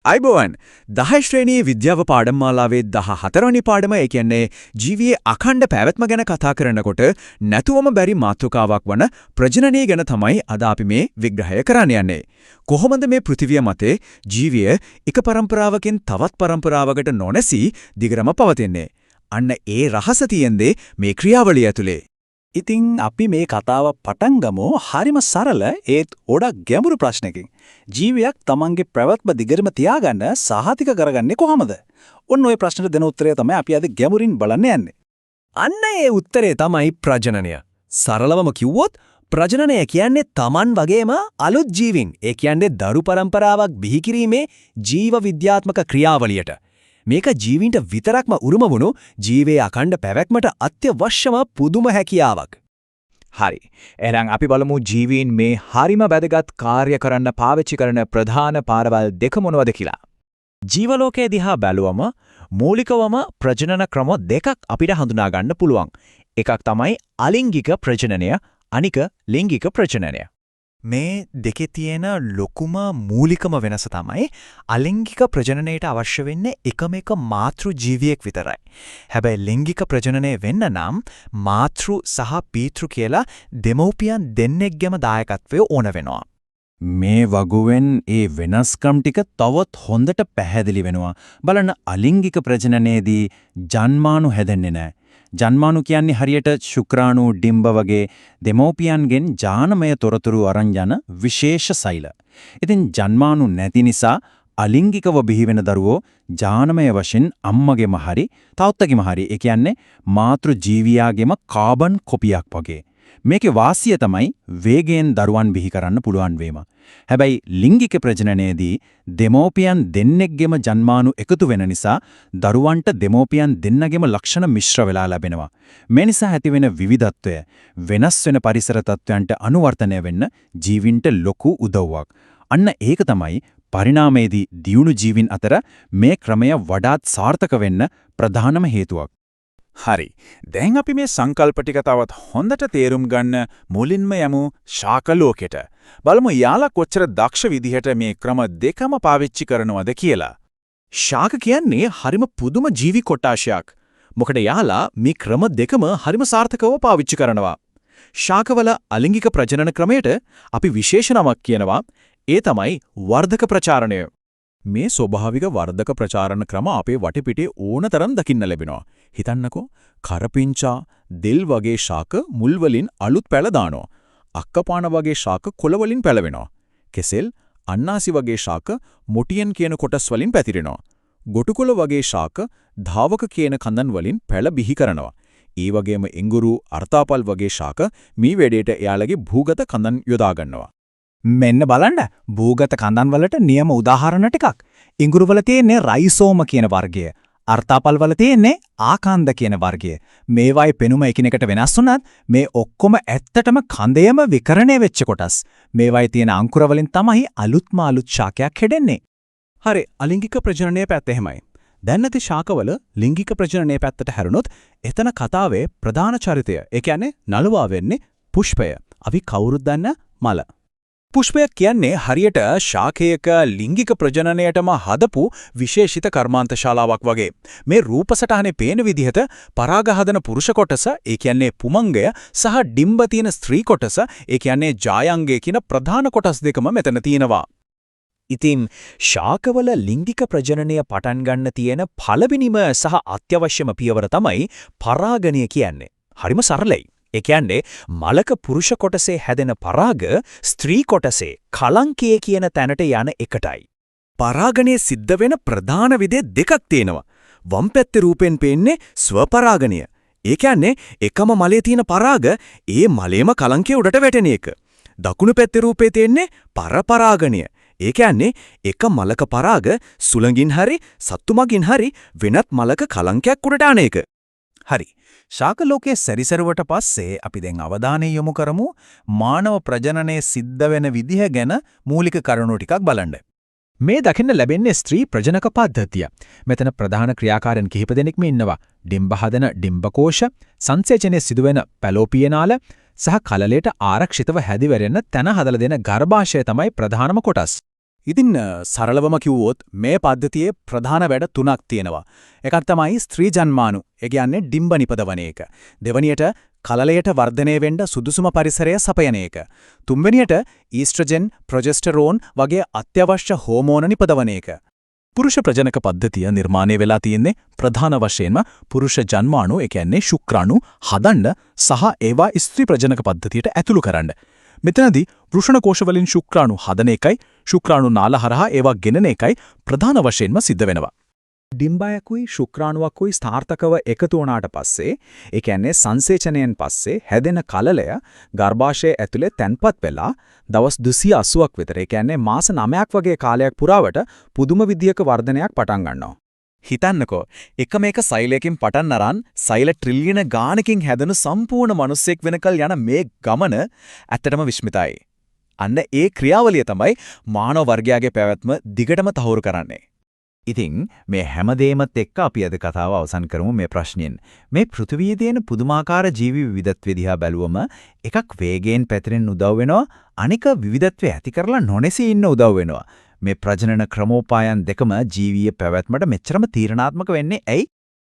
අයිබෝවන් 10 ශ්‍රේණියේ විද්‍යාව පාඩම් මාලාවේ 14 වෙනි පාඩම ඒ කියන්නේ ජීවියේ අඛණ්ඩ පැවැත්ම ගැන කතා කරනකොට නැතුවම බැරි මාතෘකාවක් වන ප්‍රජනනය ගැන තමයි අද අපි මේ විග්‍රහය කරන්න යන්නේ. කොහොමද මේ පෘථිවිය මතේ ජීවිය එක පරම්පරාවකින් තවත් පරම්පරාවකට නොනැසී දිගටම පවතින්නේ? අන්න ඒ රහස තියෙන්නේ මේ ක්‍රියාවලිය ඇතුලේ. ඉතින් අපි මේ කතාව පටන් ගමු හරිම සරල ඒත් ගොඩක් ගැඹුරු ප්‍රශ්නකින්. ජීවියක් තමන්ගේ ප්‍රවත්ම දිගටම තියාගන්න සාහතික කරගන්නේ කොහොමද? ඔන්න ඔය ප්‍රශ්නට දෙන උත්තරය තමයි අපි අද ගැඹුරින් බලන්න යන්නේ. අන්න ඒ උත්තරේ තමයි ප්‍රජනනය. සරලවම කිව්වොත් ප්‍රජනනය කියන්නේ තමන් වගේම අලුත් ජීවීන්. ඒ කියන්නේ දරු පරම්පරාවක් බිහි කිරීමේ ජීව විද්‍යාත්මක ක්‍රියාවලියට. මේක ජීවීන්ට විතරක්ම උරුම වුණු ජීවයේ අඛණ්ඩ පැවැත්මට අත්‍යවශ්‍යම පුදුම හැකියාවක්. හරි. එහෙනම් අපි බලමු ජීවීන් මේ හරිම වැදගත් කාර්ය කරන්න පාවිච්චි කරන ප්‍රධාන පාරවල් දෙක මොනවද කියලා. ජීවලෝකයේ දිහා බැලුවම මූලිකවම ප්‍රජනන ක්‍රම දෙකක් අපිට හඳුනා ගන්න පුළුවන්. එකක් තමයි අලිංගික ප්‍රජනනය, අනික ලිංගික ප්‍රජනනය. මේ දෙකේ තියෙන ලොකුම මූලිකම වෙනස තමයි අලිංගික ප්‍රජනනයට අවශ්‍ය වෙන්නේ එකම එක මාතෘ ජීවියෙක් විතරයි. හැබැයි ලිංගික ප්‍රජනනය වෙන්න නම් මාතෘ සහ පීතෘ කියලා දෙමව්පියන් දෙන්නෙක්ගේම දායකත්වය ඕන වෙනවා. මේ වගුවෙන් ඒ වෙනස්කම් ටික තවත් හොඳට පැහැදිලි වෙනවා. බලන්න අලිංගික ප්‍රජනනයේදී ජන්මාණු හැදෙන්නේ නැහැ. ජන්මාණු කියන්නේ හරියට ශුක්‍රාණු ඩිම්බ වගේ දෙමෝපියන්ගෙන් ජානමය තොරතුරු අරන් යන විශේෂ සෛල. ඉතින් ජන්මාණු නැති නිසා අලිංගිකව බිහිවෙන දරුවෝ ජානමය වශයෙන් අම්මගෙම හරි තාත්තගෙම හරි ඒ කියන්නේ මාතෘ ජීවියාගෙම කාබන් කොපියක් වගේ. මේකේ වාසිය තමයි වේගයෙන් දරුවන් බිහි කරන්න පුළුවන් වීම. හැබැයි ලිංගික ප්‍රජනනයේදී දෙමෝපියන් දෙන්නෙක්ගෙම ජන්මාණු එකතු වෙන නිසා දරුවන්ට දෙමෝපියන් දෙන්නගෙම ලක්ෂණ මිශ්‍ර වෙලා ලැබෙනවා. මේ නිසා ඇතිවෙන විවිධත්වය වෙනස් වෙන පරිසර තත්ත්වයන්ට අනුවර්තනය වෙන්න ජීවින්ට ලොකු උදව්වක්. අන්න ඒක තමයි පරිණාමයේදී දියුණු ජීවින් අතර මේ ක්‍රමය වඩාත් සාර්ථක වෙන්න ප්‍රධානම හේතුවක්. හරි. දැන් අපි මේ සංකල්ප ටික තවත් හොඳට තේරුම් ගන්න මුලින්ම යමු ශාක ලෝකෙට. බලමු යාලා කොච්චර දක්ෂ විදිහට මේ ක්‍රම දෙකම පාවිච්චි කරනවද කියලා. ශාක කියන්නේ හරිම පුදුම ජීවි කොටාශයක්. මොකද යාලා මේ ක්‍රම දෙකම හරිම සාර්ථකව පාවිච්චි කරනවා. ශාකවල අලිංගික ප්‍රජනන ක්‍රමයට අපි විශේෂ නමක් කියනවා. ඒ තමයි වර්ධක ප්‍රචාරණය. මේ ස්වභාවික වර්ධක ප්‍රචාරණ ක්‍රම අපේ වටපිටේ ඕනතරම් දකින්න ලැබෙනවා. හිතන්නකෝ කරපිංචා, දෙල් වගේ ශාක මුල් වලින් අලුත් පැල දානවා. අක්කපාන වගේ ශාක කොළ වලින් පැලවෙනවා. කෙසෙල්, අන්නාසි වගේ ශාක මොටියන් කියන කොටස් වලින් පැතිරෙනවා. ගොටුකොළ වගේ ශාක ධාවක කියන කඳන් වලින් පැල බිහි කරනවා. ඒ වගේම එඟුරු, අර්තාපල් වගේ ශාක මේ වැඩේට එයාලගේ භූගත කඳන් යොදා ගන්නවා. මෙන්න බලන්න භූගත කඳන් වලට නියම උදාහරණ ටිකක්. ඉඟුරු වල තියෙන්නේ රයිසෝම කියන වර්ගය. අර්තාපල් වල තියෙන්නේ ආකාන්ද කියන වර්ගය. මේවායි පෙනුම එකිනෙකට වෙනස් වුණත් මේ ඔක්කොම ඇත්තටම කඳේම විකරණය වෙච්ච කොටස්. මේවායි තියෙන අංකුර වලින් තමයි අලුත්ම අලුත් ශාකයක් හැදෙන්නේ. හරි අලිංගික ප්‍රජනනයේ පැත්ත එහෙමයි. දැන් නැති ශාකවල ලිංගික ප්‍රජනනයේ පැත්තට හැරුණොත් එතන කතාවේ ප්‍රධාන චරිතය ඒ කියන්නේ නළුවා වෙන්නේ පුෂ්පය. අපි කවුරුත් දන්න මල. පුෂ්පය කියන්නේ හරියට ශාකයක ලිංගික ප්‍රජනනයටම හදපු විශේෂිත කර්මාන්ත ශාලාවක් වගේ. මේ රූපසටහනේ පේන විදිහට පරාග හදන පුරුෂ කොටස ඒ කියන්නේ පුමංගය සහ ඩිම්බ තියෙන ස්ත්‍රී කොටස ඒ කියන්නේ ජායංගය කියන ප්‍රධාන කොටස් දෙකම මෙතන තියෙනවා. ඉතින් ශාකවල ලිංගික ප්‍රජනනය පටන් ගන්න තියෙන පළවෙනිම සහ අත්‍යවශ්‍යම පියවර තමයි පරාගණය කියන්නේ. හරිම සරලයි. ඒ කියන්නේ මලක පුරුෂ කොටසේ හැදෙන පරාග ස්ත්‍රී කොටසේ කලංකය කියන තැනට යන එකටයි. පරාගණය සිද්ධ වෙන ප්‍රධාන විදිහ දෙකක් තියෙනවා. වම් පැත්තේ රූපෙන් පේන්නේ ස්වපරාගණය. ඒ කියන්නේ එකම මලේ තියෙන පරාග ඒ මලේම කලංකයේ උඩට වැටෙන එක. දකුණු පැත්තේ රූපේ තියෙන්නේ පරපරාගණය. ඒ කියන්නේ එක මලක පරාග සුළඟින් හරි සත්තු මගින් හරි වෙනත් මලක කලංකයක් උඩට අන එක. හරි. ශාක ලෝකයේ සැරිසරුවට පස්සේ අපි දැන් අවධානය යොමු කරමු මානව ප්‍රජනනයේ සිද්ධ වෙන විදිහ ගැන මූලික කරුණු ටිකක් බලන්න. මේ දකින්න ලැබෙන්නේ ස්ත්‍රී ප්‍රජනක පද්ධතිය. මෙතන ප්‍රධාන ක්‍රියාකාරයන් කිහිප දෙනෙක්ම ඉන්නවා. ඩිම්බ හදන ඩිම්බකෝෂ, සංසේචනයේ සිදුවෙන පැලෝපියනාල සහ කලලයට ආරක්ෂිතව හැදිවැරෙන්න තැන හදලා දෙන ගර්භාෂය තමයි ප්‍රධානම කොටස්. ඉතින් සරලවම කිව්වොත් මේ පද්ධතියේ ප්‍රධාන වැඩ තුනක් තියෙනවා. එකක් තමයි ස්ත්‍රී ජන්මාණු. ඒ කියන්නේ ඩිම්බ නිපදවන එක. දෙවැනියට කලලයට වර්ධනය වෙන්න සුදුසුම පරිසරය සපයන එක. තුන්වෙනියට ඊස්ට්‍රජන්, ප්‍රොජෙස්ටරෝන් වගේ අත්‍යවශ්‍ය හෝමෝන නිපදවන එක. පුරුෂ ප්‍රජනක පද්ධතිය නිර්මාණය වෙලා තියෙන්නේ ප්‍රධාන වශයෙන්ම පුරුෂ ජන්මාණු, ඒ කියන්නේ ශුක්‍රාණු හදන්න සහ ඒවා ස්ත්‍රී ප්‍රජනක පද්ධතියට ඇතුළු කරන්න. මෙතනදී වෘෂණ කෝෂ වලින් ශුක්‍රාණු හදන එකයි ශුක්‍රාණු නාල හරහා ඒවා ගෙනන එකයි ප්‍රධාන වශයෙන්ම සිද්ධ වෙනවා. ඩිම්බයකුයි ශුක්‍රාණුවකුයි ස්ථාර්ථකව එකතු වුණාට පස්සේ, ඒ කියන්නේ සංසේචනයෙන් පස්සේ හැදෙන කලලය ගර්භාෂයේ ඇතුලේ තැන්පත් වෙලා දවස් 280ක් විතර, ඒ කියන්නේ මාස 9ක් වගේ කාලයක් පුරාවට පුදුම විදියක වර්ධනයක් පටන් ගන්නවා. හිතන්නකෝ එකම එක සෛලයකින් පටන් අරන් සෛල ට්‍රිලියන ගාණකින් හැදෙන සම්පූර්ණ මිනිස්සෙක් වෙනකල් යන මේ ගමන ඇත්තටම විස්මිතයි. අන්න ඒ ක්‍රියාවලිය තමයි මානව වර්ගයාගේ පැවැත්ම දිගටම තහවුරු කරන්නේ. ඉතින් මේ හැමදේමත් එක්ක අපි අද කතාව අවසන් කරමු මේ ප්‍රශ්නෙන්. මේ පෘථිවියේ තියෙන පුදුමාකාර ජීවි විවිධත්වය දිහා බැලුවම එකක් වේගයෙන් පැතිරෙන්න උදව් වෙනවා, අනික විවිධත්වය ඇති කරලා නොනැසී ඉන්න උදව් වෙනවා. මේ ප්‍රජනන ක්‍රමෝපායන් දෙකම ජීවීය පැවැත්මට මෙච්චරම තීරණාත්මක වෙන්නේ ඇයි?